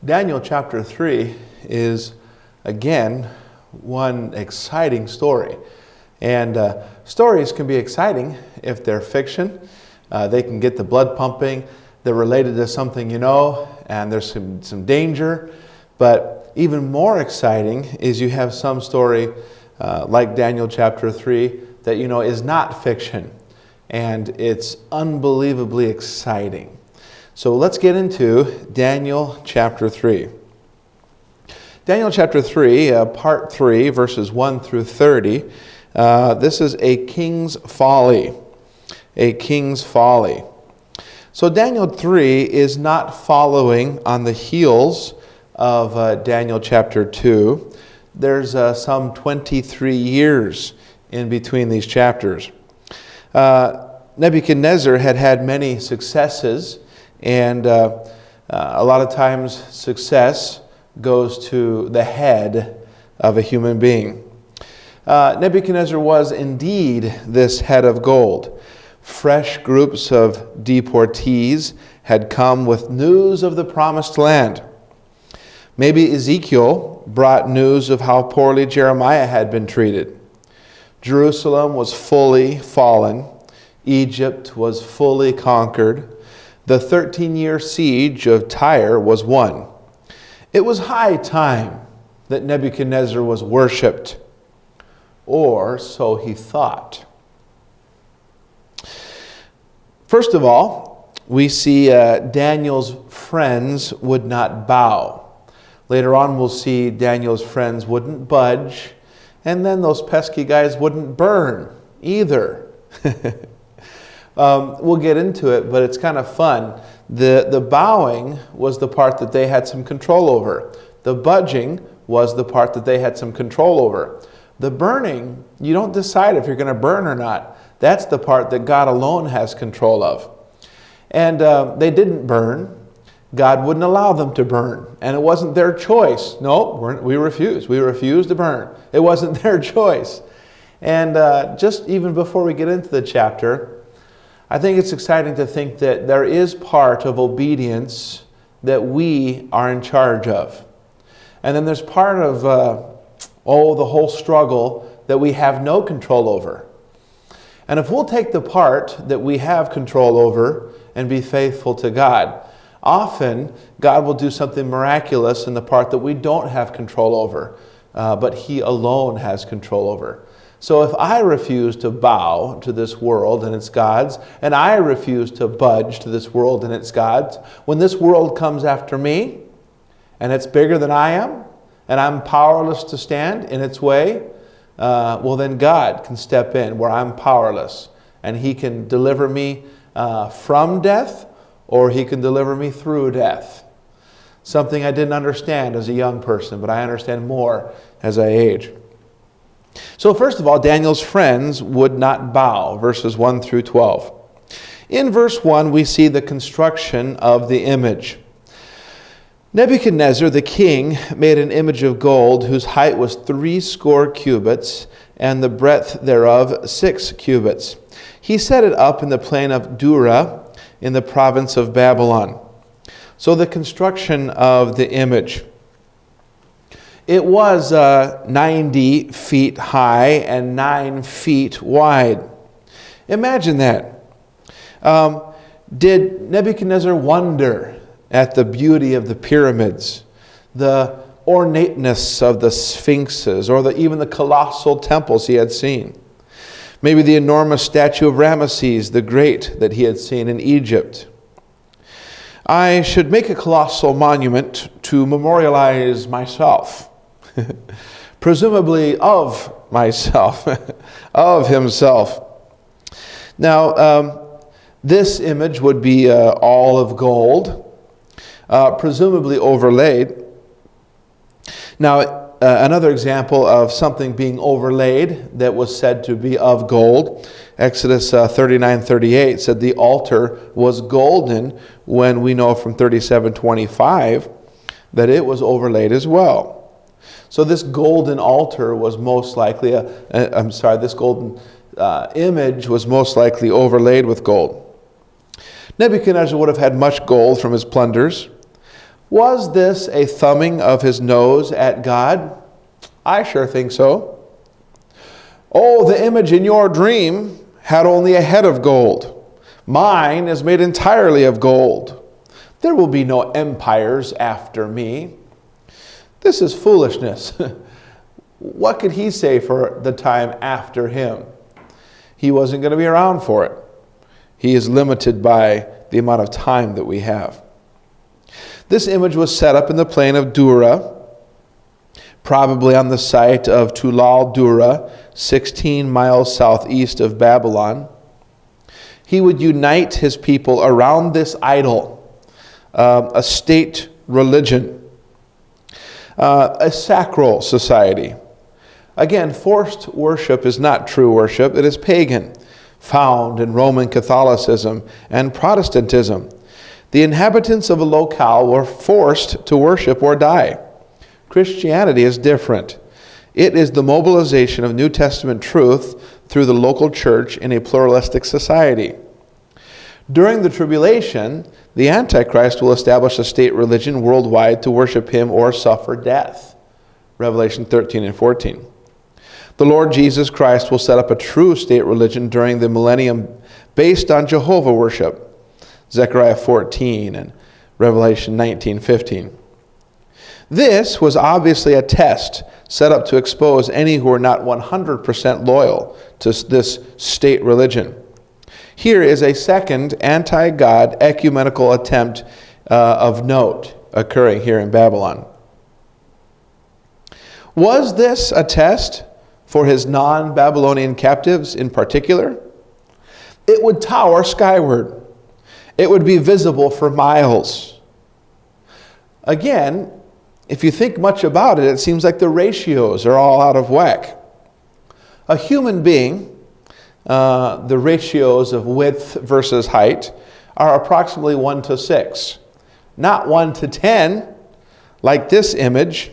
Daniel chapter 3 is, again, one exciting story. And stories can be exciting if they're fiction. They can get the blood pumping. They're related to something you know, and there's some danger. But even more exciting is you have some story like Daniel chapter 3 that you know is not fiction. And it's unbelievably exciting. So let's get into Daniel chapter 3. Daniel chapter 3, part 3, verses 1 through 30. This is a king's folly. A king's folly. So Daniel 3 is not following on the heels of Daniel chapter 2. There's some 23 years in between these chapters. Nebuchadnezzar had many successes. And a lot of times success goes to the head of a human being. Nebuchadnezzar was indeed this head of gold. Fresh groups of deportees had come with news of the promised land. Maybe Ezekiel brought news of how poorly Jeremiah had been treated. Jerusalem was fully fallen. Egypt was fully conquered. The 13-year siege of Tyre was won. It was high time that Nebuchadnezzar was worshipped, or so he thought. First of all, we see Daniel's friends would not bow. Later on, we'll see Daniel's friends wouldn't budge, and then those pesky guys wouldn't burn either. We'll get into it, but it's kind of fun. The bowing was the part that they had some control over. The budging was the part that they had some control over. The burning, you don't decide if you're going to burn or not. That's the part that God alone has control of. And they didn't burn. God wouldn't allow them to burn. And it wasn't their choice. No, we refused. We refused to burn. It wasn't their choice. And just even before we get into the chapter, I think it's exciting to think that there is part of obedience that we are in charge of. And then there's part of, the whole struggle that we have no control over. And if we'll take the part that we have control over and be faithful to God, often God will do something miraculous in the part that we don't have control over, but He alone has control over. So if I refuse to bow to this world and its gods, and I refuse to budge to this world and its gods, when this world comes after me, and it's bigger than I am, and I'm powerless to stand in its way, well then God can step in where I'm powerless, and He can deliver me from death, or He can deliver me through death. Something I didn't understand as a young person, but I understand more as I age. So first of all, Daniel's friends would not bow, verses 1 through 12. In verse 1, we see the construction of the image. Nebuchadnezzar, the king, made an image of gold whose height was 80 cubits, and the breadth thereof 6 cubits. He set it up in the plain of Dura, in the province of Babylon. So the construction of the image. It was 90 feet high and 9 feet wide. Imagine that. Did Nebuchadnezzar wonder at the beauty of the pyramids, the ornateness of the sphinxes, or even the colossal temples he had seen? Maybe the enormous statue of Ramesses the Great that he had seen in Egypt. I should make a colossal monument to memorialize myself. Presumably of myself, of himself. Now, this image would be all of gold, presumably overlaid. Now, another example of something being overlaid that was said to be of gold, Exodus 39:38 said the altar was golden, when we know from 37:25 that it was overlaid as well. So this golden altar was most likely, this golden image was most likely overlaid with gold. Nebuchadnezzar would have had much gold from his plunders. Was this a thumbing of his nose at God? I sure think so. Oh, the image in your dream had only a head of gold. Mine is made entirely of gold. There will be no empires after me. This is foolishness. What could he say for the time after him? He wasn't going to be around for it. He is limited by the amount of time that we have. This image was set up in the plain of Dura, probably on the site of Tulal Dura, 16 miles southeast of Babylon. He would unite his people around this idol, a state religion, a sacral society. Again, forced worship is not true worship. It is pagan, found in Roman Catholicism and Protestantism. The inhabitants of a locale were forced to worship or die. Christianity is different. It is the mobilization of New Testament truth through the local church in a pluralistic society. During the tribulation, the Antichrist will establish a state religion worldwide to worship him or suffer death. Revelation 13 and 14. The Lord Jesus Christ will set up a true state religion during the millennium based on Jehovah worship. Zechariah 14 and Revelation 19:15. This was obviously a test set up to expose any who are not 100% loyal to this state religion. Here is a second anti-God ecumenical attempt of note occurring here in Babylon. Was this a test for his non-Babylonian captives in particular? It would tower skyward. It would be visible for miles. Again, if you think much about it, it seems like the ratios are all out of whack. A human being, the ratios of width versus height are approximately 1 to 6. Not 1 to 10, like this image.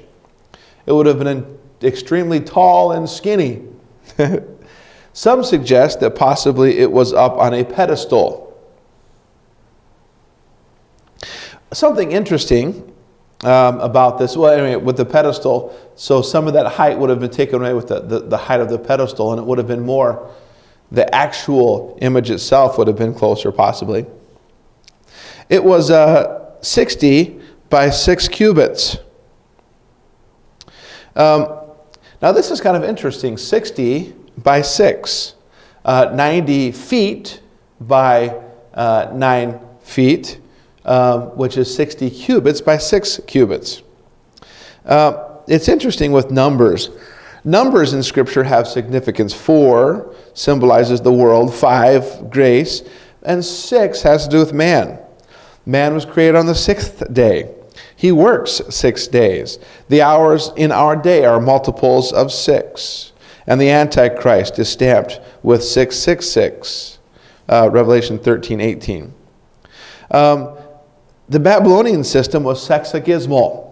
It would have been extremely tall and skinny. Some suggest that possibly it was up on a pedestal. Something interesting about this, well, anyway, with the pedestal, so some of that height would have been taken away with the height of the pedestal, and it would have been more, the actual image itself would have been closer possibly. It was 60 by 6 cubits. Now this is kind of interesting, 60 by 6, 90 feet by 9 feet, which is 60 cubits by 6 cubits. It's interesting with numbers. Numbers in Scripture have significance. 4 symbolizes the world, 5, grace, and 6 has to do with man. Man was created on the 6th day. He works 6 days. The hours in our day are multiples of 6. And the Antichrist is stamped with 666. Revelation 13:18. The Babylonian system was sexagismal.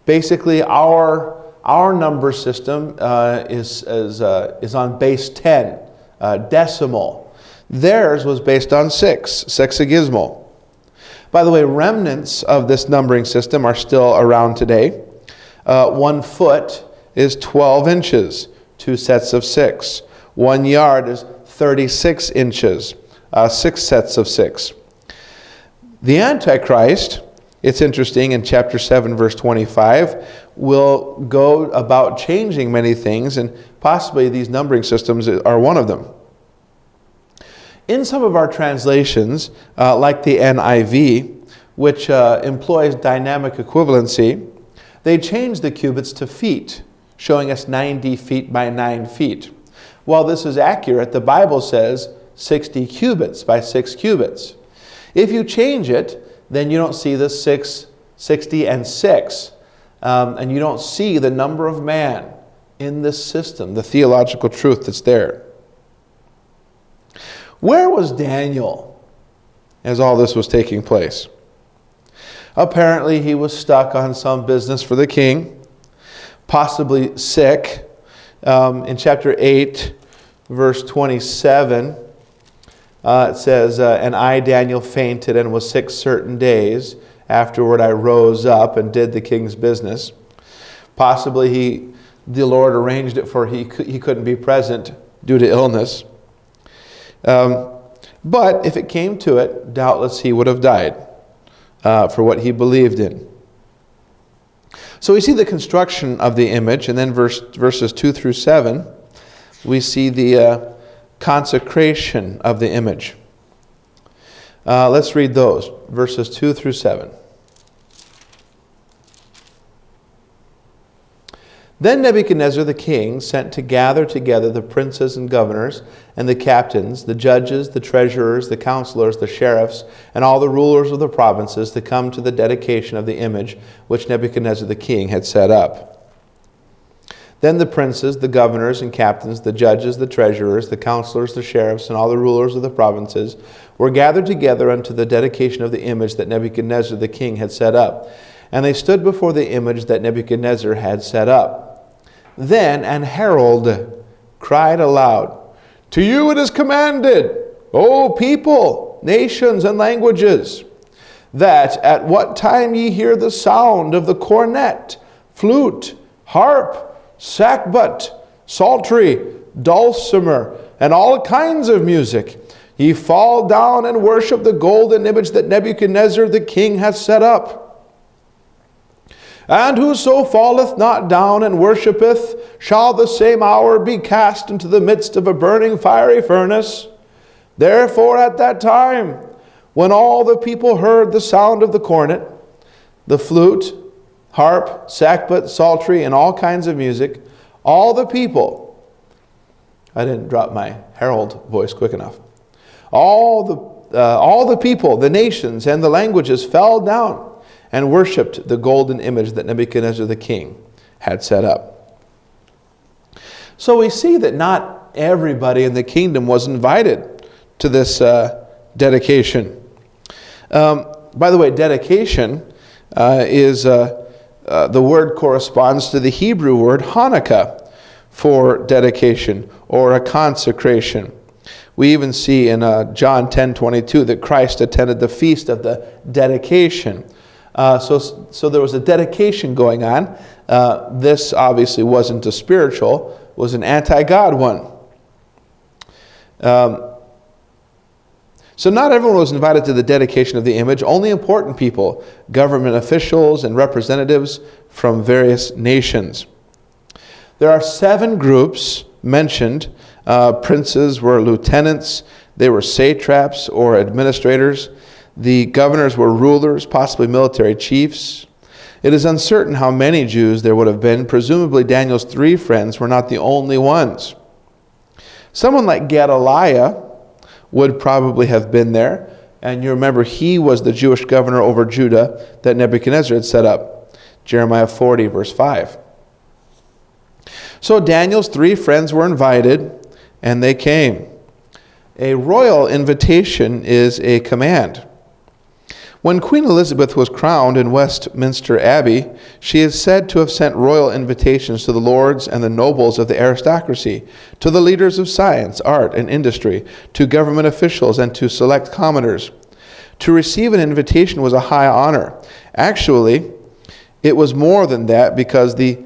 Basically, our number system is on base 10, decimal. Theirs was based on 6, sexagismal. By the way, remnants of this numbering system are still around today. 1 foot is 12 inches, 2 sets of 6. 1 yard is 36 inches, 6 sets of 6. The Antichrist, it's interesting, in chapter 7, verse 25, will go about changing many things, and possibly these numbering systems are one of them. In some of our translations, like the NIV, which employs dynamic equivalency, they change the cubits to feet, showing us 90 feet by 9 feet. While this is accurate, the Bible says 60 cubits by 6 cubits. If you change it, then you don't see the 6, 60, and 6. And you don't see the number of man in this system, the theological truth that's there. Where was Daniel as all this was taking place? Apparently he was stuck on some business for the king, possibly sick. In chapter 8, verse 27, it says, and I, Daniel, fainted and was sick certain days, Afterward I rose up and did the king's business. Possibly the Lord arranged it for he couldn't be present due to illness. But if it came to it, doubtless he would have died for what he believed in. So we see the construction of the image, and then verses 2 through 7, we see the consecration of the image. Let's read those, verses 2 through 7. Then Nebuchadnezzar the king sent to gather together the princes and governors, and the captains, the judges, the treasurers, the counselors, the sheriffs, and all the rulers of the provinces to come to the dedication of the image which Nebuchadnezzar the king had set up. Then the princes, the governors and captains, the judges, the treasurers, the counselors, the sheriffs, and all the rulers of the provinces were gathered together unto the dedication of the image that Nebuchadnezzar the king had set up. And they stood before the image that Nebuchadnezzar had set up. Then an herald cried aloud, To you it is commanded, O people, nations, and languages, that at what time ye hear the sound of the cornet, flute, harp, sackbut, psaltery, dulcimer, and all kinds of music, ye fall down and worship the golden image that Nebuchadnezzar the king hath set up. And whoso falleth not down and worshippeth shall the same hour be cast into the midst of a burning fiery furnace. Therefore at that time, when all the people heard the sound of the cornet, the flute, harp, sackbut, psaltery, and all kinds of music, all the people, I didn't drop my herald voice quick enough, all the people, the nations, and the languages fell down and worshipped the golden image that Nebuchadnezzar the king had set up. So we see that not everybody in the kingdom was invited to this dedication. By the way, dedication is the word corresponds to the Hebrew word Hanukkah for dedication or a consecration. We even see in John 10:22 that Christ attended the feast of the dedication. So there was a dedication going on. This obviously wasn't a spiritual, was an anti-God one. So not everyone was invited to the dedication of the image, only important people, government officials and representatives from various nations. There are 7 groups mentioned. Princes were lieutenants, they were satraps or administrators. The governors were rulers, possibly military chiefs. It is uncertain how many Jews there would have been. Presumably Daniel's 3 friends were not the only ones. Someone like Gedaliah would probably have been there. And you remember he was the Jewish governor over Judah that Nebuchadnezzar had set up. Jeremiah 40 verse 5. So Daniel's 3 friends were invited and they came. A royal invitation is a command. When Queen Elizabeth was crowned in Westminster Abbey, she is said to have sent royal invitations to the lords and the nobles of the aristocracy, to the leaders of science, art, and industry, to government officials, and to select commoners. To receive an invitation was a high honor. Actually, it was more than that because the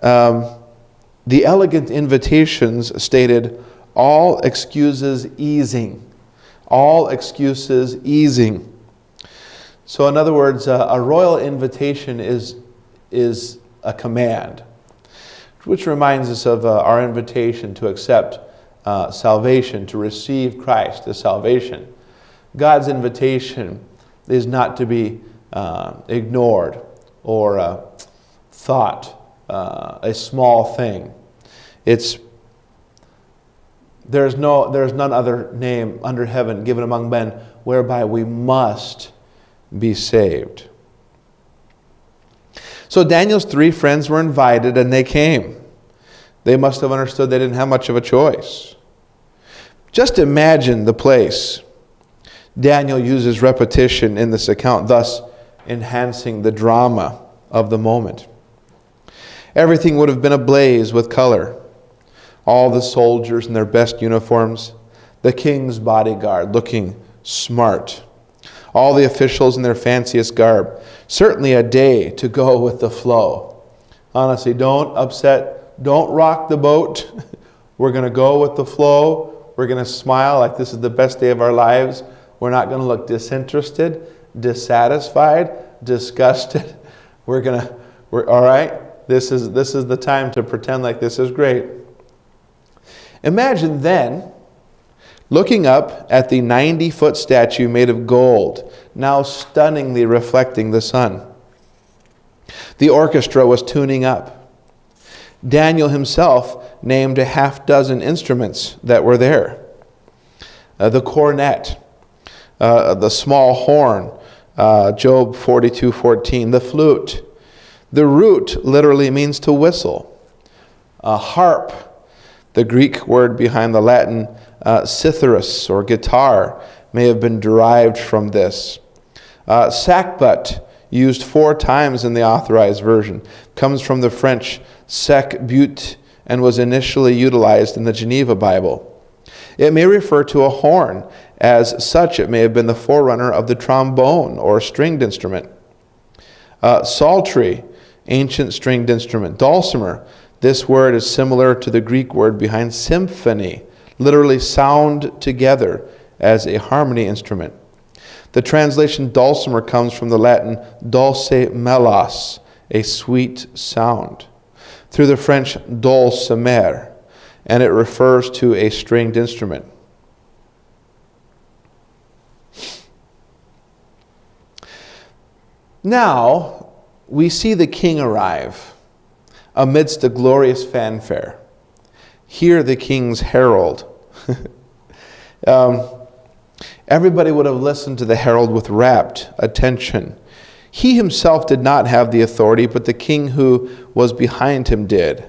elegant invitations stated, all excuses easing. All excuses easing. So in other words, a royal invitation is a command, which reminds us of our invitation to accept salvation, to receive Christ as salvation. God's invitation is not to be ignored or thought a small thing. There's none other name under heaven given among men whereby we must be saved. So Daniel's 3 friends were invited and they came. They must have understood they didn't have much of a choice. Just imagine the place. Daniel uses repetition in this account, thus enhancing the drama of the moment. Everything would have been ablaze with color. All the soldiers in their best uniforms, the king's bodyguard looking smart. all the officials in their fanciest garb. Certainly a day to go with the flow. Honestly, don't upset, don't rock the boat. We're going to go with the flow. We're going to smile like this is the best day of our lives. We're not going to look disinterested, dissatisfied, disgusted. We're all right. This is the time to pretend like this is great. Imagine then looking up at the 90-foot statue made of gold, now stunningly reflecting the sun. The orchestra was tuning up. Daniel himself named a half-dozen instruments that were there. The cornet, the small horn, Job 42:14, the flute. The root literally means to whistle. A harp, the Greek word behind the Latin citharus or guitar, may have been derived from this. Sackbut, used 4 times in the Authorized Version, comes from the French sec but and was initially utilized in the Geneva Bible. It may refer to a horn. As such, it may have been the forerunner of the trombone or stringed instrument. Psaltery, ancient stringed instrument. Dulcimer, this word is similar to the Greek word behind symphony, literally sound together as a harmony instrument. The translation dulcimer comes from the Latin dulce melos, a sweet sound, through the French dulcimer, and it refers to a stringed instrument. Now, we see the king arrive amidst a glorious fanfare. Hear the king's herald. Everybody would have listened to the herald with rapt attention. He himself did not have the authority, but the king who was behind him did.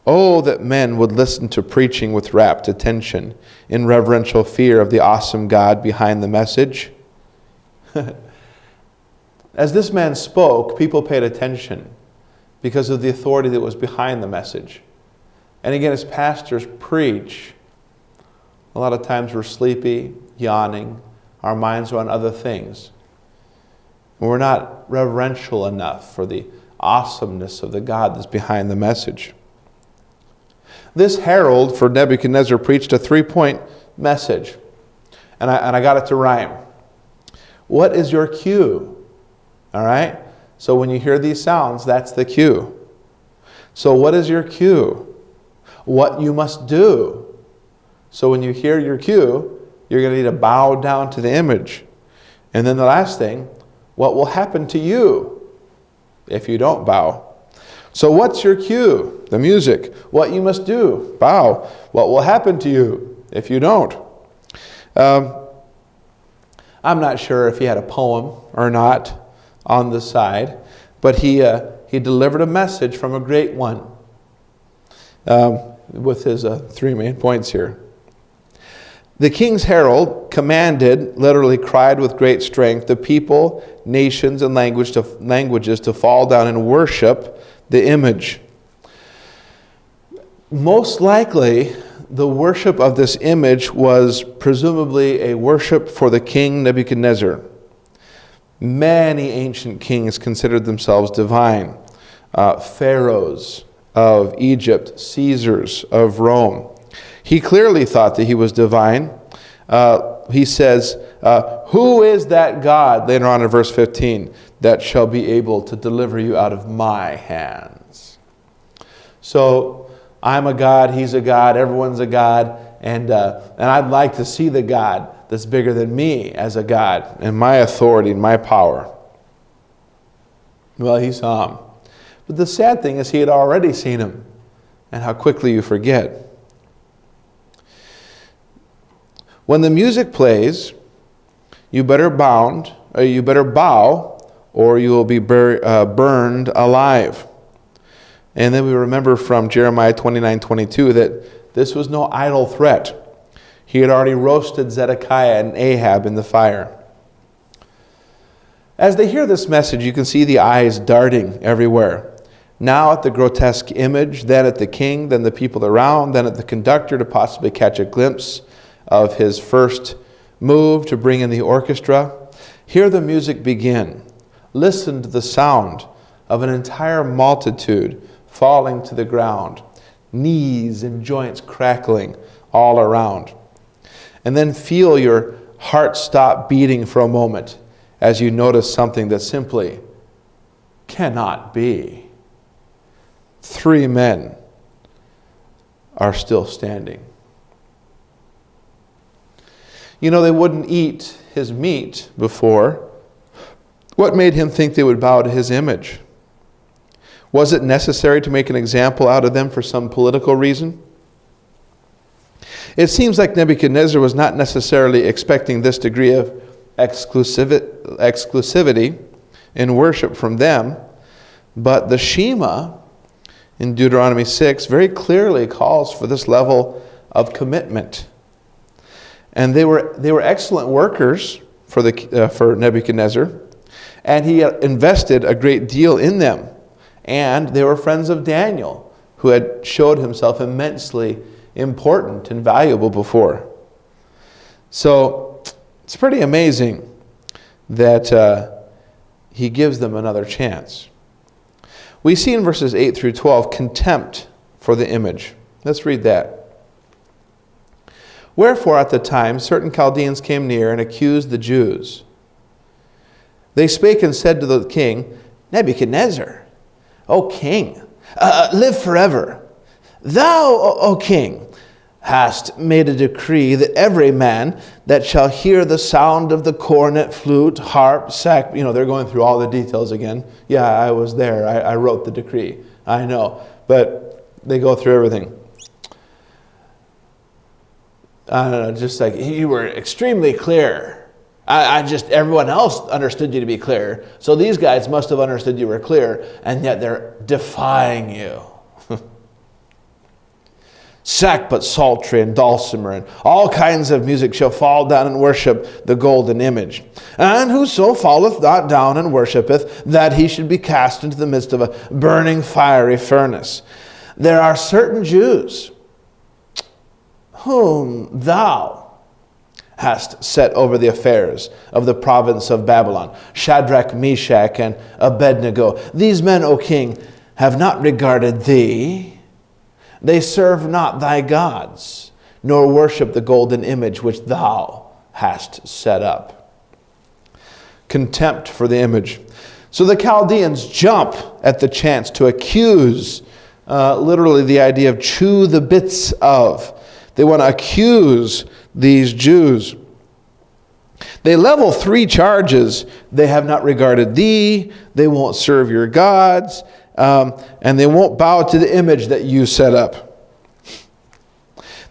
Oh, that men would listen to preaching with rapt attention, in reverential fear of the awesome God behind the message. As this man spoke, people paid attention because of the authority that was behind the message. And again, as pastors preach, a lot of times we're sleepy, yawning, our minds are on other things. We're not reverential enough for the awesomeness of the God that's behind the message. This herald for Nebuchadnezzar preached a 3-point message, and I got it to rhyme. What is your cue? All right? So when you hear these sounds, that's the cue. So what is your cue? What you must do. So when you hear your cue, you're going to need to bow down to the image. And then the last thing, what will happen to you if you don't bow? So what's your cue? The music. What you must do? Bow. What will happen to you if you don't? I'm not sure if he had a poem or not on the side, but he delivered a message from a great one with his 3 main points here. The king's herald commanded, literally cried with great strength, the people, nations, and languages to fall down and worship the image. Most likely, the worship of this image was presumably a worship for the king Nebuchadnezzar. Many ancient kings considered themselves divine. Pharaohs of Egypt, Caesars of Rome. He clearly thought that he was divine. He says, who is that God, later on in verse 15, that shall be able to deliver you out of my hands? So, I'm a God, he's a God, everyone's a God, and I'd like to see the God that's bigger than me as a God, and my authority and my power. Well, he saw him. But the sad thing is he had already seen him, and how quickly you forget. When the music plays, you better bow, or you will be burned alive. And then we remember from Jeremiah 29:22 that this was no idle threat. He had already roasted Zedekiah and Ahab in the fire. As they hear this message, you can see the eyes darting everywhere. Now at the grotesque image, then at the king, then the people around, then at the conductor to possibly catch a glimpse of his first move to bring in the orchestra. Hear the music begin. Listen to the sound of an entire multitude falling to the ground, knees and joints crackling all around. And then feel your heart stop beating for a moment as you notice something that simply cannot be. 3 men are still standing. You know, they wouldn't eat his meat before. What made him think they would bow to his image? Was it necessary to make an example out of them for some political reason? It seems like Nebuchadnezzar was not necessarily expecting this degree of exclusivity in worship from them, but the Shema in Deuteronomy 6 very clearly calls for this level of commitment. And they were excellent workers for Nebuchadnezzar, and he invested a great deal in them. And they were friends of Daniel, who had showed himself immensely important and valuable before. So it's pretty amazing that he gives them another chance. We see in verses 8 through 12 contempt for the image. Let's read that. Wherefore at the time certain Chaldeans came near and accused the Jews. They spake and said to the king, Nebuchadnezzar, O king, live forever. Thou, O king, hast made a decree that every man that shall hear the sound of the cornet, flute, harp, sack, they're going through all the details again. Yeah, I was there. I wrote the decree. I know. But they go through everything. I don't know, just like you were extremely clear. Everyone else understood you to be clear. So these guys must have understood you were clear, and yet they're defying you. Sackbut, psaltery, and dulcimer, and all kinds of music shall fall down and worship the golden image. And whoso falleth not down and worshipeth, that he should be cast into the midst of a burning fiery furnace. There are certain Jews whom thou hast set over the affairs of the province of Babylon, Shadrach, Meshach, and Abednego. These men, O king, have not regarded thee. They serve not thy gods, nor worship the golden image which thou hast set up. Contempt for the image. So the Chaldeans jump at the chance to accuse, literally the idea of chew the bits of. They want to accuse these Jews. They level 3 charges. They have not regarded thee, they won't serve your gods, and they won't bow to the image that you set up.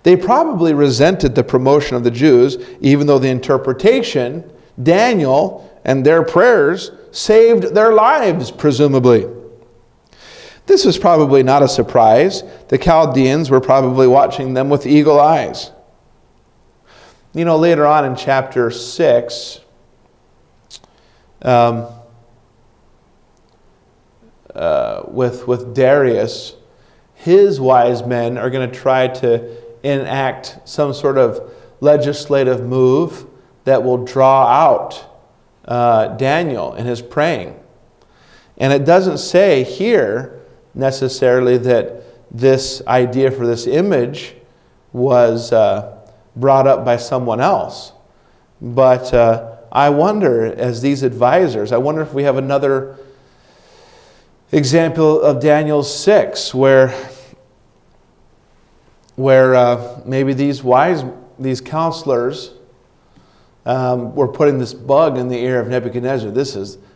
They probably resented the promotion of the Jews, even though the interpretation, Daniel, and their prayers saved their lives, presumably. This was probably not a surprise. The Chaldeans were probably watching them with eagle eyes. Later on in chapter 6, with Darius, his wise men are going to try to enact some sort of legislative move that will draw out Daniel in his praying. And it doesn't say here necessarily that this idea for this image was brought up by someone else. But I wonder, as these advisors, I wonder if we have another example of Daniel 6 where maybe these counselors were putting this bug in the ear of Nebuchadnezzar.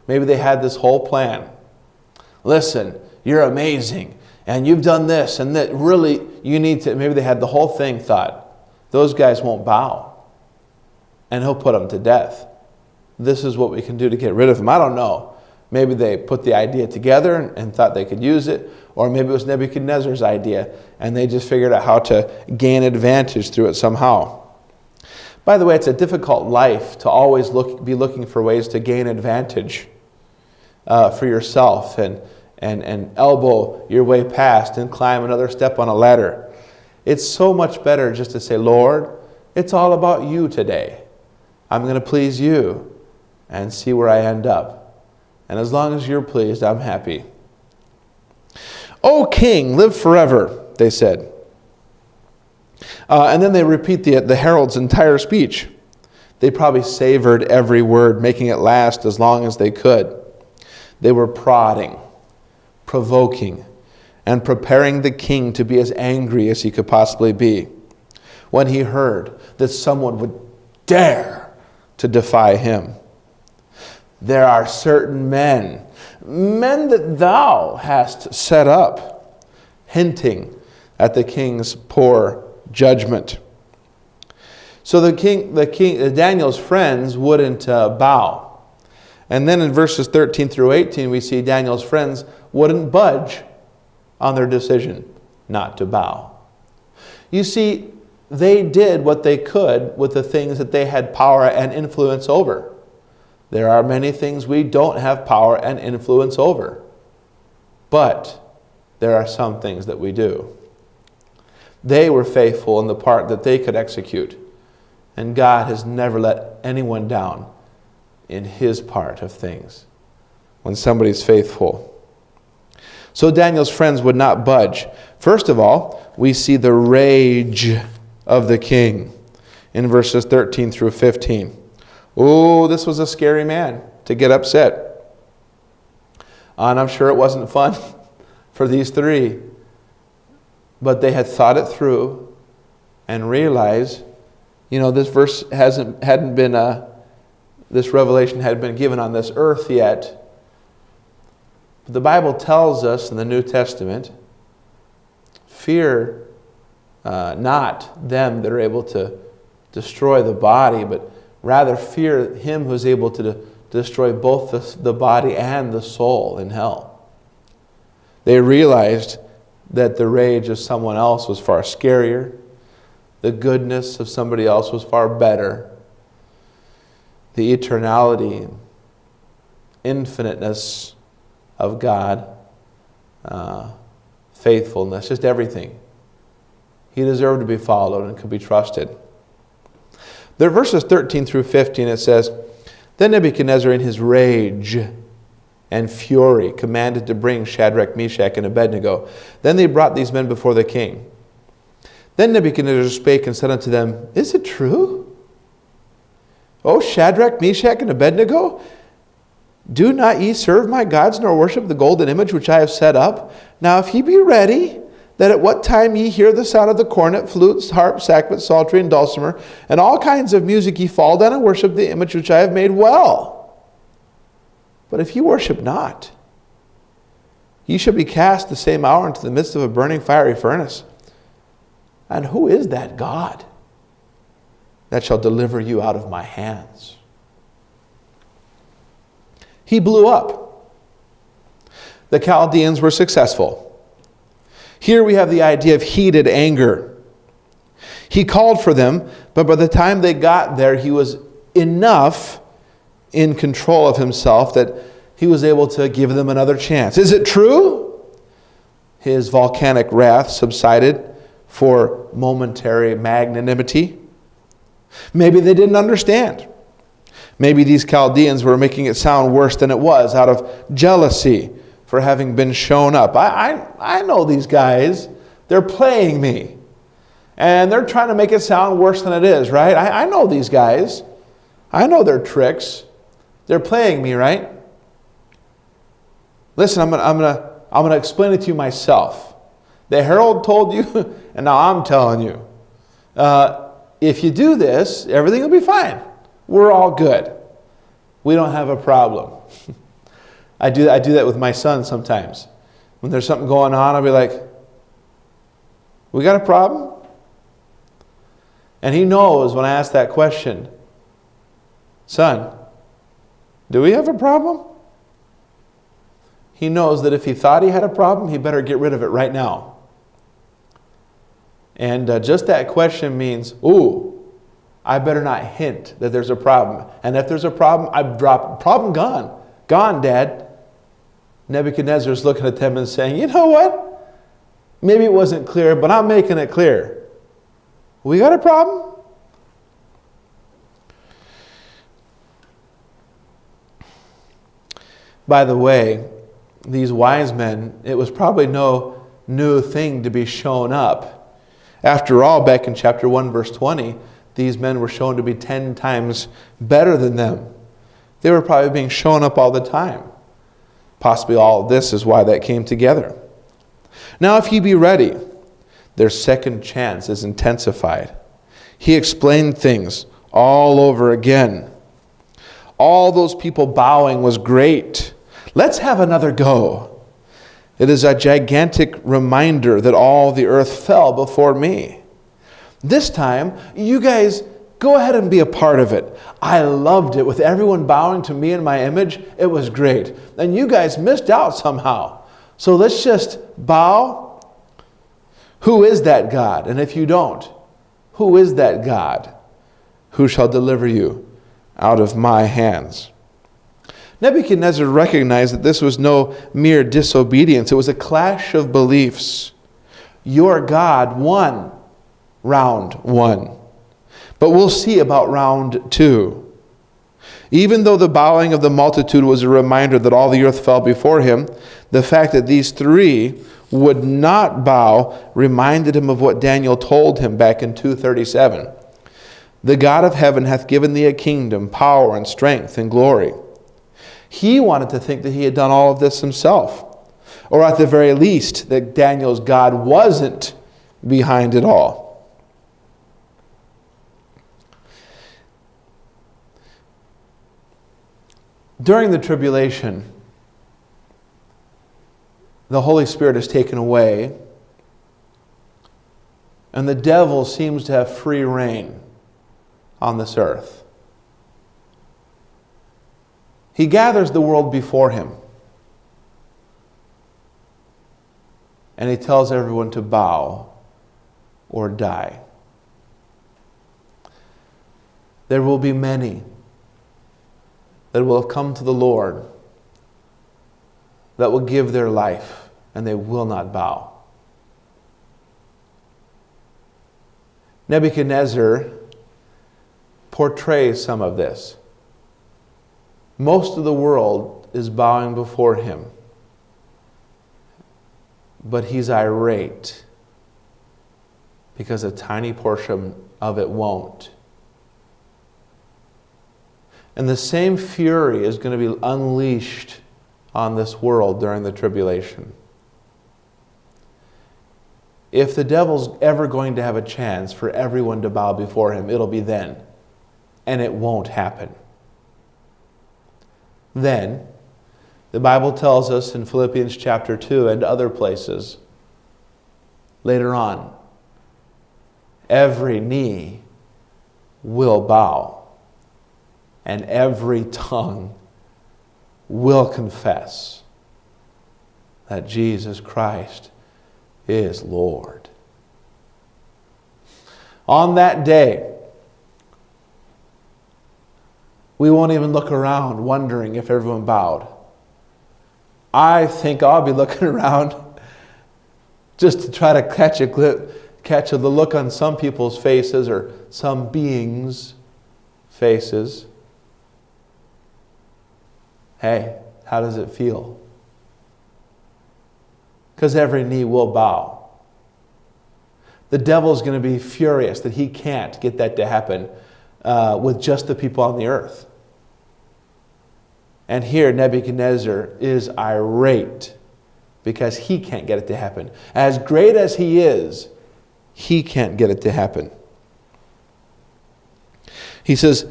Maybe they had this whole plan. Listen, you're amazing, and you've done this, and that really, you need to, maybe they had the whole thing thought, those guys won't bow, and he'll put them to death. This is what we can do to get rid of them. I don't know. Maybe they put the idea together and thought they could use it, or maybe it was Nebuchadnezzar's idea, and they just figured out how to gain advantage through it somehow. By the way, it's a difficult life to always be looking for ways to gain advantage for yourself and elbow your way past and climb another step on a ladder. It's so much better just to say, Lord, it's all about you today. I'm going to please you. and see where I end up. And as long as you're pleased, I'm happy. O king, live forever, they said. And then they repeat the herald's entire speech. They probably savored every word, making it last as long as they could. They were prodding, provoking, and preparing the king to be as angry as he could possibly be when he heard that someone would dare to defy him. There are certain men that thou hast set up, hinting at the king's poor judgment. So Daniel's friends wouldn't bow. And then in verses 13 through 18, we see Daniel's friends wouldn't budge on their decision not to bow. You see, they did what they could with the things that they had power and influence over. There are many things we don't have power and influence over. But there are some things that we do. They were faithful in the part that they could execute. And God has never let anyone down in his part of things when somebody's faithful. So Daniel's friends would not budge. First of all, we see the rage of the king in verses 13 through 15. Oh, this was a scary man to get upset. And I'm sure it wasn't fun for these three. But they had thought it through and realized, this verse hadn't been this revelation hadn't been given on this earth yet. But the Bible tells us in the New Testament, fear not them that are able to destroy the body, but rather fear him who is able to destroy both the body and the soul in hell. They realized that the rage of someone else was far scarier. The goodness of somebody else was far better. The eternality, infiniteness of God, faithfulness, just everything. He deserved to be followed and could be trusted. There, verses 13 through 15, it says, Then Nebuchadnezzar in his rage and fury commanded to bring Shadrach, Meshach, and Abednego. Then they brought these men before the king. Then Nebuchadnezzar spake and said unto them, Is it true? O Shadrach, Meshach, and Abednego, do not ye serve my gods, nor worship the golden image which I have set up? Now if ye be ready, that at what time ye hear the sound of the cornet, flutes, harp, sackbut, psaltery, and dulcimer, and all kinds of music, ye fall down and worship the image which I have made well. But if ye worship not, ye shall be cast the same hour into the midst of a burning fiery furnace. And who is that God that shall deliver you out of my hands? He blew up. The Chaldeans were successful. Here we have the idea of heated anger. He called for them, but by the time they got there, he was enough in control of himself that he was able to give them another chance. Is it true? His volcanic wrath subsided for momentary magnanimity. Maybe they didn't understand. Maybe these Chaldeans were making it sound worse than it was out of jealousy for having been shown up. I know these guys. They're playing me. And they're trying to make it sound worse than it is, right? I know these guys. I know their tricks. They're playing me, right? Listen, I'm gonna explain it to you myself. The herald told you, and now I'm telling you. If you do this, everything will be fine. We're all good. We don't have a problem. I do that with my son sometimes. When there's something going on, I'll be like, we got a problem? And he knows when I ask that question, son, do we have a problem? He knows that if he thought he had a problem, he better get rid of it right now. And just that question means, ooh, I better not hint that there's a problem. And if there's a problem, I drop, problem gone. Gone, Dad. Nebuchadnezzar's looking at them and saying, you know what? Maybe it wasn't clear, but I'm making it clear. We got a problem? By the way, these wise men, it was probably no new thing to be shown up. After all, back in chapter 1, verse 20, these men were shown to be 10 times better than them. They were probably being shown up all the time. Possibly all of this is why that came together. Now, if ye be ready, their second chance is intensified. He explained things all over again. All those people bowing was great. Let's have another go. It is a gigantic reminder that all the earth fell before me. This time, you guys go ahead and be a part of it. I loved it with everyone bowing to me in my image. It was great. And you guys missed out somehow. So let's just bow. Who is that God? And if you don't, who is that God who shall deliver you out of my hands? Nebuchadnezzar recognized that this was no mere disobedience. It was a clash of beliefs. Your God won round 1. But we'll see about round 2. Even though the bowing of the multitude was a reminder that all the earth fell before him, the fact that these 3 would not bow reminded him of what Daniel told him back in 2:37. The God of heaven hath given thee a kingdom, power, and strength, and glory. He wanted to think that he had done all of this himself, or at the very least, that Daniel's God wasn't behind it all. During the tribulation, the Holy Spirit is taken away, and the devil seems to have free reign on this earth. He gathers the world before him, and he tells everyone to bow or die. There will be many that will have come to the Lord that will give their life, and they will not bow. Nebuchadnezzar portrays some of this. Most of the world is bowing before him, but he's irate because a tiny portion of it won't. And the same fury is going to be unleashed on this world during the tribulation. If the devil's ever going to have a chance for everyone to bow before him, it'll be then. And it won't happen. Then, the Bible tells us in Philippians chapter 2 and other places, later on, every knee will bow and every tongue will confess that Jesus Christ is Lord. On that day, we won't even look around wondering if everyone bowed. I think I'll be looking around just to try to catch the look on some people's faces or some beings' faces. Hey, how does it feel? Because every knee will bow. The devil's going to be furious that he can't get that to happen with just the people on the earth. And here Nebuchadnezzar is irate because he can't get it to happen. As great as he is, he can't get it to happen. He says,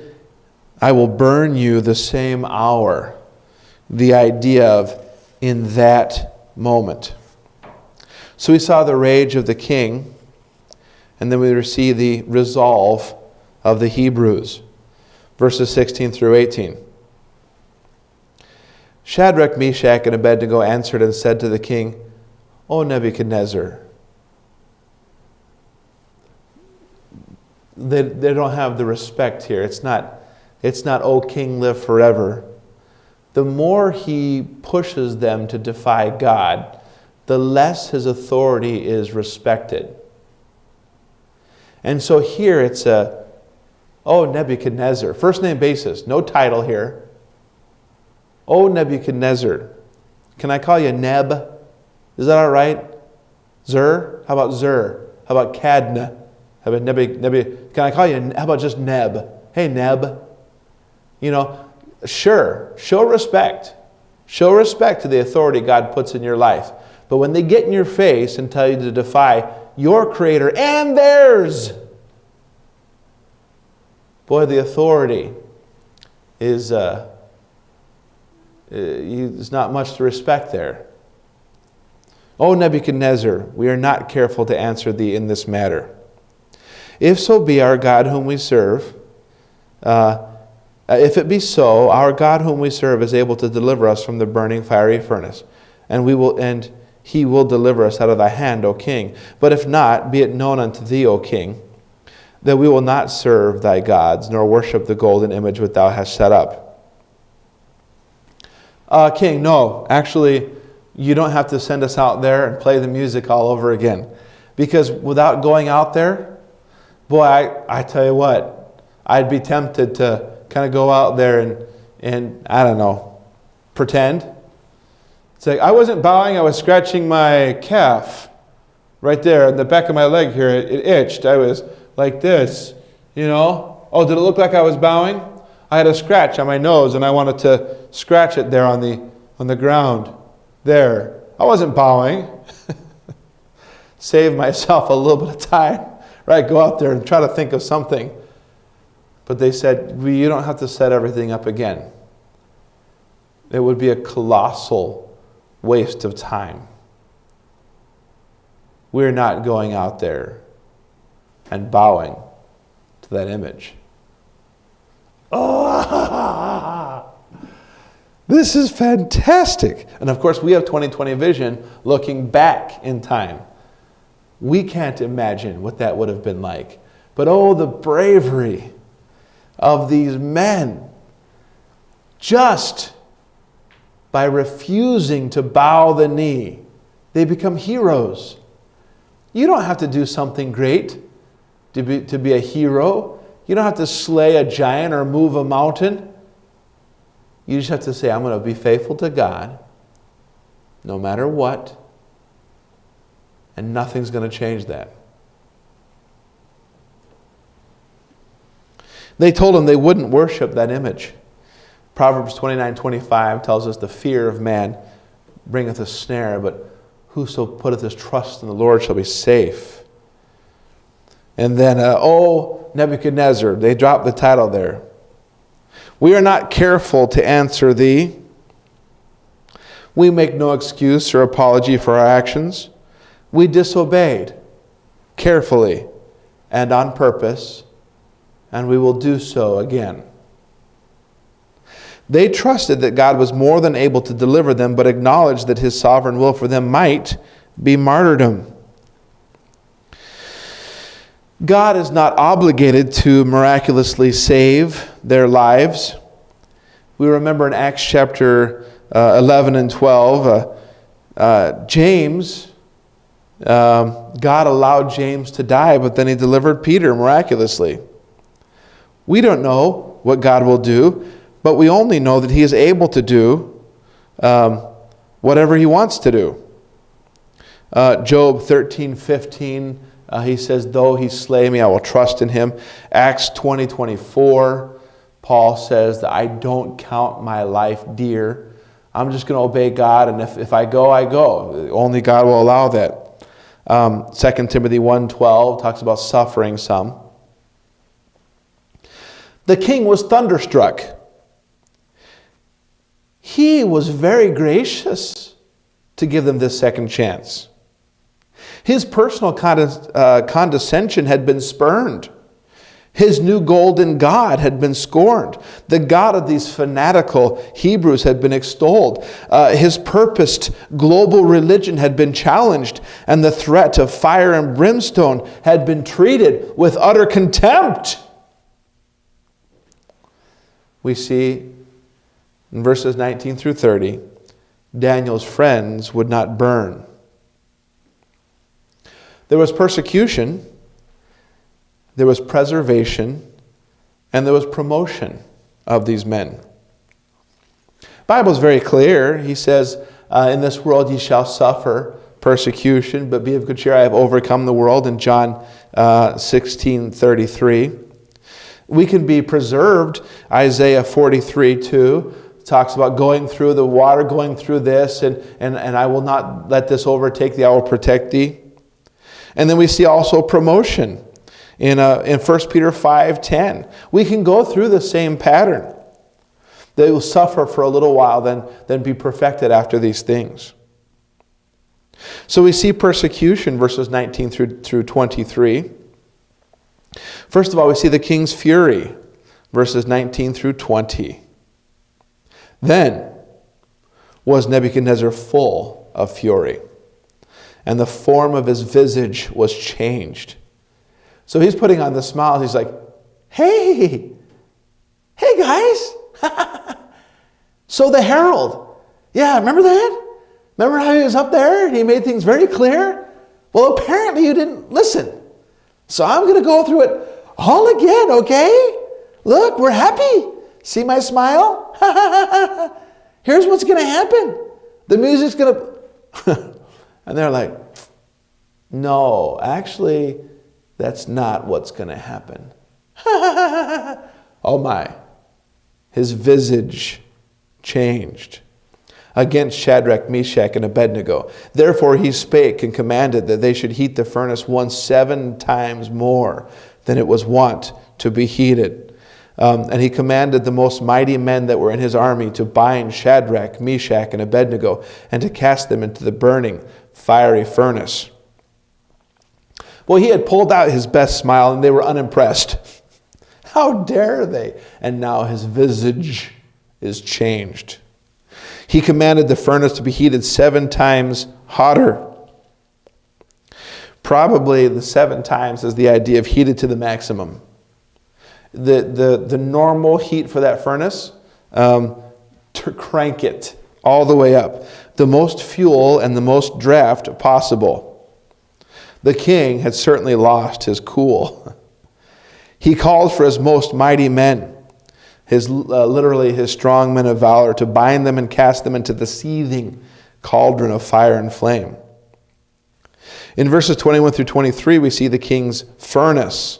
I will burn you the same hour. The idea of in that moment. So we saw the rage of the king, and then we see the resolve of the Hebrews. Verses 16 through 18. Shadrach, Meshach, and Abednego answered and said to the king, O Nebuchadnezzar. They don't have the respect here. It's not, O king, live forever. The more he pushes them to defy God, the less his authority is respected. And so here it's O Nebuchadnezzar. First name basis, no title here. O Nebuchadnezzar. Can I call you Neb? Is that all right? Zer? How about Zer? How about Cadna? How about Can I call you, how about just Neb? Hey, Neb. You know, sure, show respect. Show respect to the authority God puts in your life. But when they get in your face and tell you to defy your Creator and theirs, boy, the authority is there's not much to respect there. O Nebuchadnezzar, we are not careful to answer thee in this matter. If so be our God whom we serve, if it be so, our God whom we serve is able to deliver us from the burning fiery furnace, and he will deliver us out of thy hand, O king. But if not, be it known unto thee, O king, that we will not serve thy gods, nor worship the golden image which thou hast set up. King, no, actually, you don't have to send us out there and play the music all over again. Because without going out there, boy, I tell you what, I'd be tempted to kind of go out there and I don't know, pretend. It's like, I wasn't bowing, I was scratching my calf right there in the back of my leg here. It itched. I was like this, you know. Oh, did it look like I was bowing? I had a scratch on my nose and I wanted to scratch it there on the ground. There. I wasn't bowing. Save myself a little bit of time. Right, go out there and try to think of something. But they said, you don't have to set everything up again. It would be a colossal waste of time. We're not going out there and bowing to that image. Oh, this is fantastic. And of course, we have 20/20 vision looking back in time. We can't imagine what that would have been like. But oh, the bravery of these men just by refusing to bow the knee. They become heroes. You don't have to do something great to be a hero. You don't have to slay a giant or move a mountain. You just have to say, I'm going to be faithful to God no matter what. And nothing's going to change that. They told him they wouldn't worship that image. Proverbs 29:25 tells us the fear of man bringeth a snare, but whoso putteth his trust in the Lord shall be safe. And then, O Nebuchadnezzar, they dropped the title there. We are not careful to answer thee. We make no excuse or apology for our actions. We disobeyed carefully and on purpose, and we will do so again. They trusted that God was more than able to deliver them, but acknowledged that his sovereign will for them might be martyrdom. God is not obligated to miraculously save their lives. We remember in Acts chapter 11 and 12, James, God allowed James to die, but then he delivered Peter miraculously. We don't know what God will do, but we only know that he is able to do whatever he wants to do. Job 13:15, he says, though he slay me, I will trust in him. Acts 20:24, Paul says that I don't count my life dear. I'm just going to obey God, and if I go, I go. Only God will allow that. 2 Timothy 1:12 talks about suffering some. The king was thunderstruck. He was very gracious to give them this second chance. His personal condescension had been spurned. His new golden god had been scorned. The God of these fanatical Hebrews had been extolled. His purposed global religion had been challenged, and the threat of fire and brimstone had been treated with utter contempt. We see in verses 19 through 30, Daniel's friends would not burn. There was persecution, there was preservation, and there was promotion of these men. Bible's very clear. He says, in this world ye shall suffer persecution, but be of good cheer, I have overcome the world, in John 16:33. We can be preserved. Isaiah 43:2 talks about going through the water, going through this, and I will not let this overtake thee, I will protect thee. And then we see also promotion in 1 Peter 5:10. We can go through the same pattern. They will suffer for a little while, then be perfected after these things. So we see persecution, verses 19 through 23. First of all, we see the king's fury, verses 19 through 20. Then was Nebuchadnezzar full of fury, and the form of his visage was changed. So he's putting on the smile. He's like, hey guys. So the herald, yeah, remember that? Remember how he was up there and he made things very clear? Well, apparently you didn't listen. So I'm going to go through it all again, okay? Look, we're happy. See my smile? Here's what's going to happen. The music's going to... And they're like, no, actually, that's not what's going to happen. Oh my. His visage changed against Shadrach, Meshach, and Abednego. Therefore he spake and commanded that they should heat the furnace 7 times more than it was wont to be heated. And he commanded the most mighty men that were in his army to bind Shadrach, Meshach, and Abednego, and to cast them into the burning, fiery furnace. Well, he had pulled out his best smile, and they were unimpressed. How dare they? And now his visage is changed. He commanded the furnace to be heated 7 times hotter. Probably the 7 times is the idea of heated to the maximum. The normal heat for that furnace, to crank it all the way up. The most fuel and the most draft possible. The king had certainly lost his cool. He called for his most mighty men, literally his strong men of valor, to bind them and cast them into the seething cauldron of fire and flame. In verses 21 through 23, we see the king's furnace.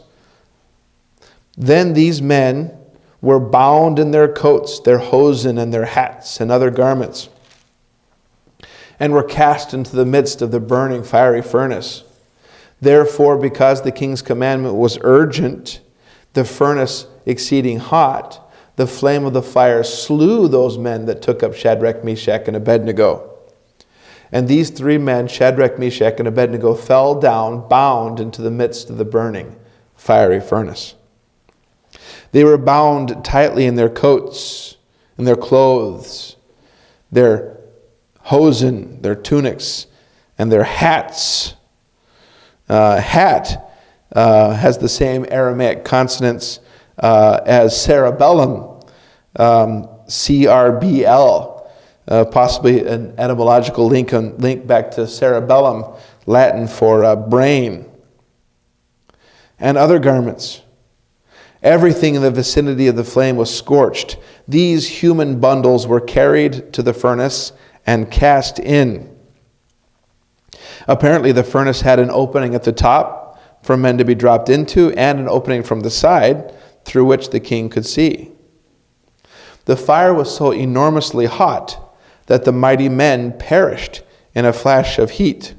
Then these men were bound in their coats, their hosen, and their hats, and other garments, and were cast into the midst of the burning fiery furnace. Therefore, because the king's commandment was urgent, the furnace exceeding hot, the flame of the fire slew those men that took up Shadrach, Meshach, and Abednego. And these 3 men, Shadrach, Meshach, and Abednego, fell down, bound into the midst of the burning fiery furnace. They were bound tightly in their coats, in their clothes, their hosen, their tunics, and their hats. Hat has the same Aramaic consonants as cerebellum, CRBL, possibly an etymological link back to cerebellum, Latin for brain, and other garments. Everything in the vicinity of the flame was scorched. These human bundles were carried to the furnace and cast in. Apparently, the furnace had an opening at the top for men to be dropped into, and an opening from the side through which the king could see. The fire was so enormously hot that the mighty men perished in a flash of heat.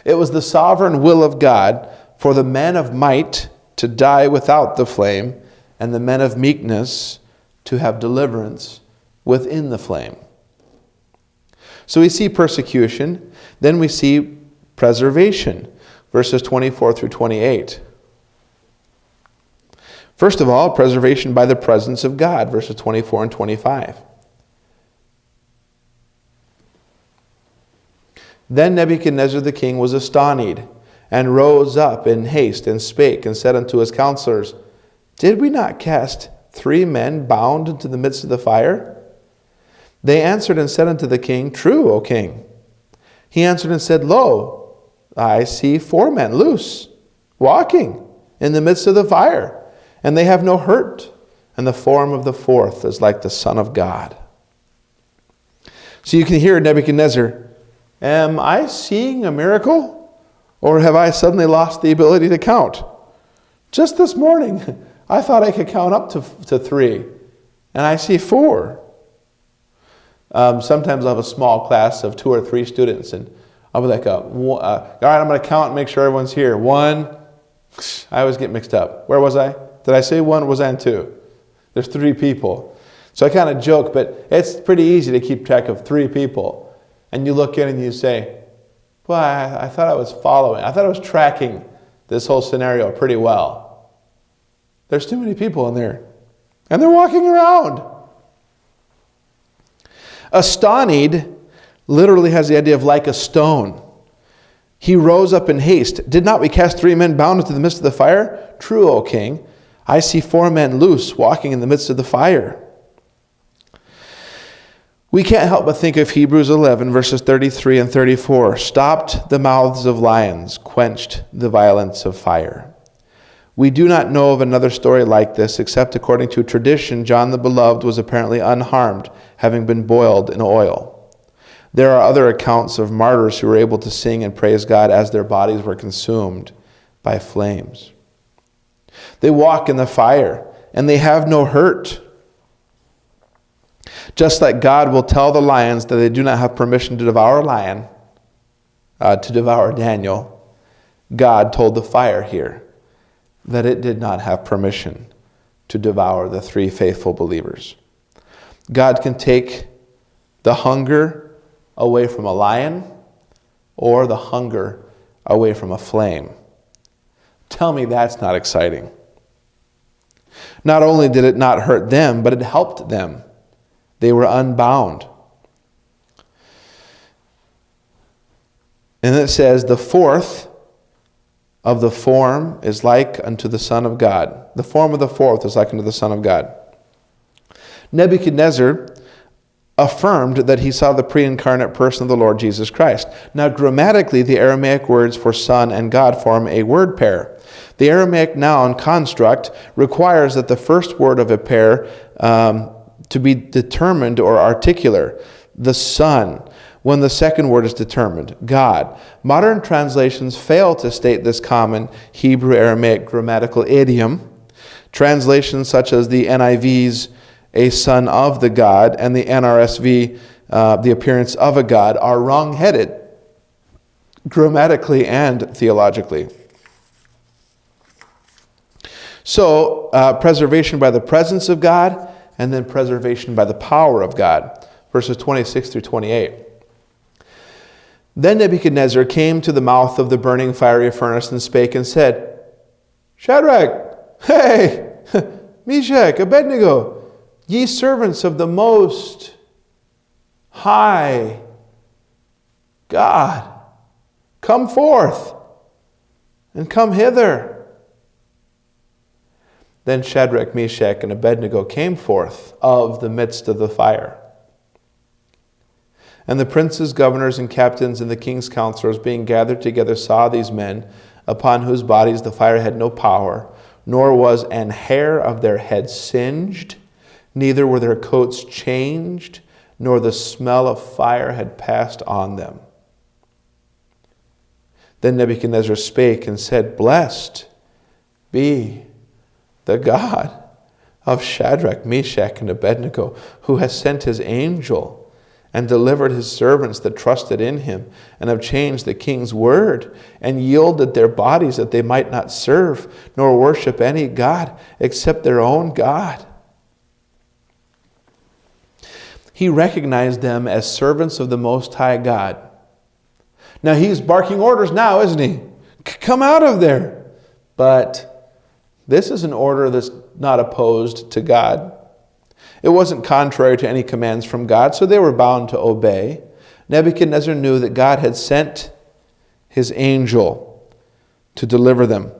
It was the sovereign will of God for the men of might to die without the flame, and the men of meekness to have deliverance within the flame. So we see persecution, then we see preservation, verses 24 through 28. First of all, preservation by the presence of God, verses 24 and 25. Then Nebuchadnezzar the king was astonished, and rose up in haste, and spake, and said unto his counselors, Did we not cast 3 men bound into the midst of the fire? They answered and said unto the king, True, O king. He answered and said, Lo, I see 4 men loose, walking in the midst of the fire, and they have no hurt, and the form of the 4th is like the Son of God. So you can hear Nebuchadnezzar, am I seeing a miracle? Or have I suddenly lost the ability to count? Just this morning, I thought I could count up to 3, and I see 4. Sometimes I'll have a small class of 2 or 3 students, and I'll be like, all right, I'm going to count and make sure everyone's here. 1, I always get mixed up. Where was I? Did I say 1 or was I in 2? There's 3 people. So I kind of joke, but it's pretty easy to keep track of 3 people. And you look in and you say, well, I thought I was following. I thought I was tracking this whole scenario pretty well. There's too many people in there. And they're walking around. Astonied literally has the idea of like a stone. He rose up in haste. Did not we cast 3 men bound into the midst of the fire? True, O king. I see 4 men loose walking in the midst of the fire. We can't help but think of Hebrews 11, verses 33 and 34. Stopped the mouths of lions, quenched the violence of fire. We do not know of another story like this, except according to tradition, John the Beloved was apparently unharmed, having been boiled in oil. There are other accounts of martyrs who were able to sing and praise God as their bodies were consumed by flames. They walk in the fire, and they have no hurt. Just like God will tell the lions that they do not have permission to devour a lion, to devour Daniel, God told the fire here that it did not have permission to devour the 3 faithful believers. God can take the hunger away from a lion or the hunger away from a flame. Tell me that's not exciting. Not only did it not hurt them, but it helped them. They were unbound. And it says, the 4th of the form is like unto the Son of God. The form of the 4th is like unto the Son of God. Nebuchadnezzar affirmed that he saw the pre-incarnate person of the Lord Jesus Christ. Now, grammatically, the Aramaic words for Son and God form a word pair. The Aramaic noun construct requires that the first word of a pair to be determined or articular, the Son, when the second word is determined, God. Modern translations fail to state this common Hebrew-Aramaic grammatical idiom. Translations such as the NIV's a son of the God and the NRSV, the appearance of a God, are wrong-headed grammatically and theologically. So, preservation by the presence of God, and then preservation by the power of God. Verses 26 through 28. Then Nebuchadnezzar came to the mouth of the burning fiery furnace and spake and said, Shadrach, hey, Meshach, Abednego, ye servants of the Most High God, come forth and come hither. Then Shadrach, Meshach, and Abednego came forth of the midst of the fire. And the princes, governors, and captains, and the king's counselors, being gathered together, saw these men, upon whose bodies the fire had no power, nor was an hair of their head singed, neither were their coats changed, nor the smell of fire had passed on them. Then Nebuchadnezzar spake and said, Blessed be the God of Shadrach, Meshach, and Abednego, who has sent his angel and delivered his servants that trusted in him, and have changed the king's word, and yielded their bodies that they might not serve, nor worship any God except their own God. He recognized them as servants of the Most High God. Now he's barking orders now, isn't he? Come out of there. But this is an order that's not opposed to God. It wasn't contrary to any commands from God, so they were bound to obey. Nebuchadnezzar knew that God had sent his angel to deliver them.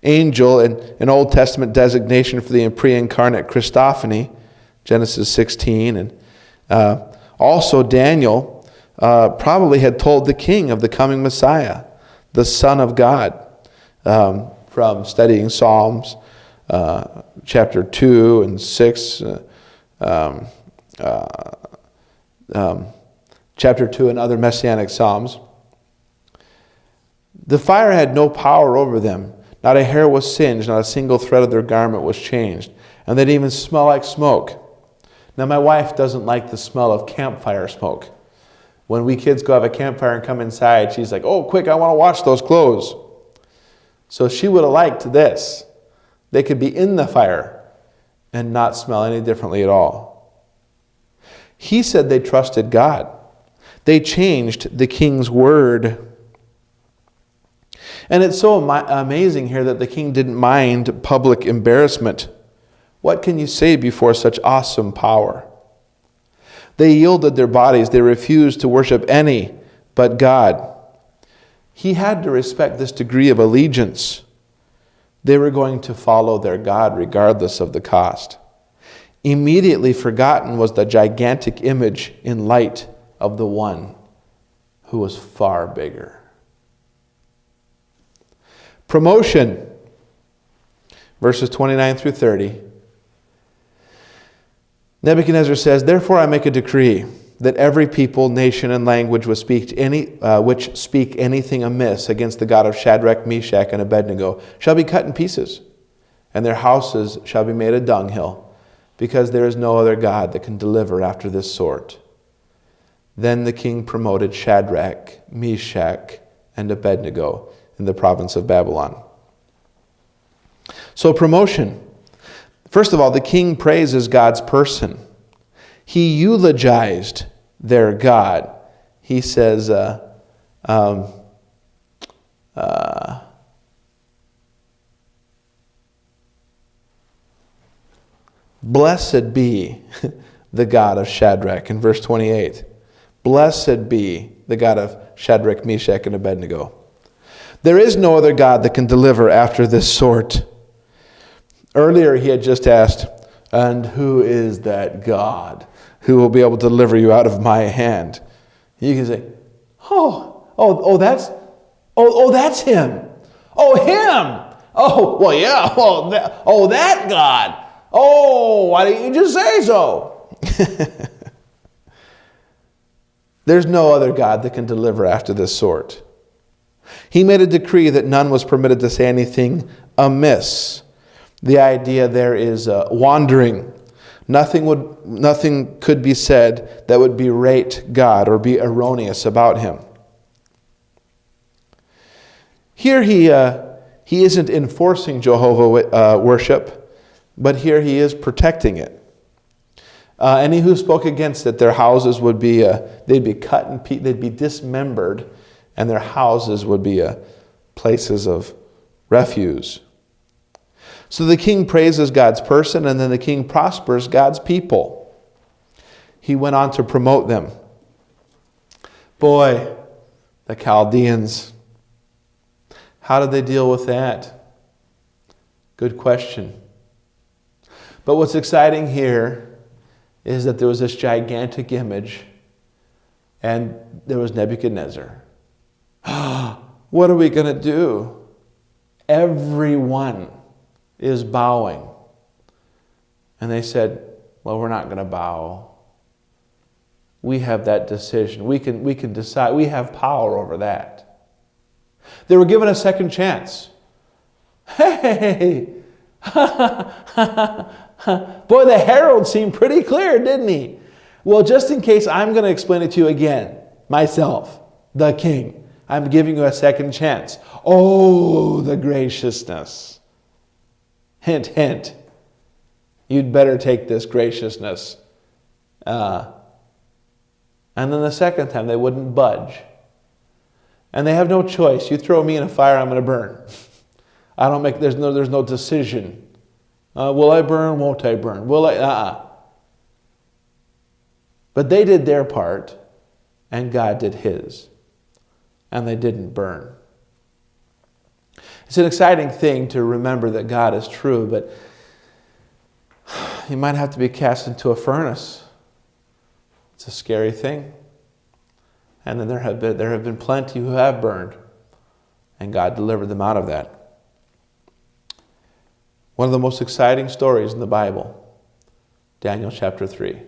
Angel, an Old Testament designation for the pre-incarnate Christophany, Genesis 16. And also Daniel probably had told the king of the coming Messiah, the Son of God, from studying Psalms chapter 2 and 6, chapter 2 and other messianic psalms. The fire had no power over them. Not a hair was singed, not a single thread of their garment was changed. And they didn't even smell like smoke. Now, my wife doesn't like the smell of campfire smoke. When we kids go have a campfire and come inside, she's like, oh, quick, I want to wash those clothes. So she would have liked this. They could be in the fire and not smell any differently at all. He said they trusted God. They changed the king's word. And it's so amazing here that the king didn't mind public embarrassment. What can you say before such awesome power? They yielded their bodies. They refused to worship any but God. He had to respect this degree of allegiance. They were going to follow their God regardless of the cost. Immediately forgotten was the gigantic image in light of the one who was far bigger. Promotion, verses 29 through 30. Nebuchadnezzar says, therefore I make a decree that every people, nation, and language which speak anything amiss against the God of Shadrach, Meshach, and Abednego shall be cut in pieces, and their houses shall be made a dunghill, because there is no other God that can deliver after this sort. Then the king promoted Shadrach, Meshach, and Abednego in the province of Babylon. So promotion. First of all, the king praises God's person. He eulogized their God. He says, blessed be the God of Shadrach, in verse 28. Blessed be the God of Shadrach, Meshach, and Abednego. There is no other God that can deliver after this sort. Earlier he had just asked, and who is that God who will be able to deliver you out of my hand? You can say, that's him. Oh, him. Oh, well, yeah. That God. Oh, why didn't you just say so? There's no other God that can deliver after this sort. He made a decree that none was permitted to say anything amiss. The idea there is wandering. Nothing could be said that would berate God or be erroneous about him. Here he isn't enforcing Jehovah worship, but here he is protecting it. Any who spoke against it, their houses would be they'd be cut and they'd be dismembered, and their houses would be places of refuse. So the king praises God's person, and then the king prospers God's people. He went on to promote them. Boy, the Chaldeans, how did they deal with that? Good question. But what's exciting here is that there was this gigantic image, and there was Nebuchadnezzar. What are we going to do? Everyone is bowing. And they said, well, we're not going to bow. We have that decision. We can decide. We have power over that. They were given a second chance. Hey! Boy, the herald seemed pretty clear, didn't he? Well, just in case, I'm going to explain it to you again. Myself, the king. I'm giving you a second chance. Oh, the graciousness. Hint, hint. You'd better take this graciousness. And then the second time, they wouldn't budge. And they have no choice. You throw me in a fire, I'm going to burn. There's no decision. Will I burn? Won't I burn? Will I? But they did their part, and God did his. And they didn't burn. It's an exciting thing to remember that God is true, but you might have to be cast into a furnace. It's a scary thing. And then there have been plenty who have burned, and God delivered them out of that. One of the most exciting stories in the Bible, Daniel chapter 3.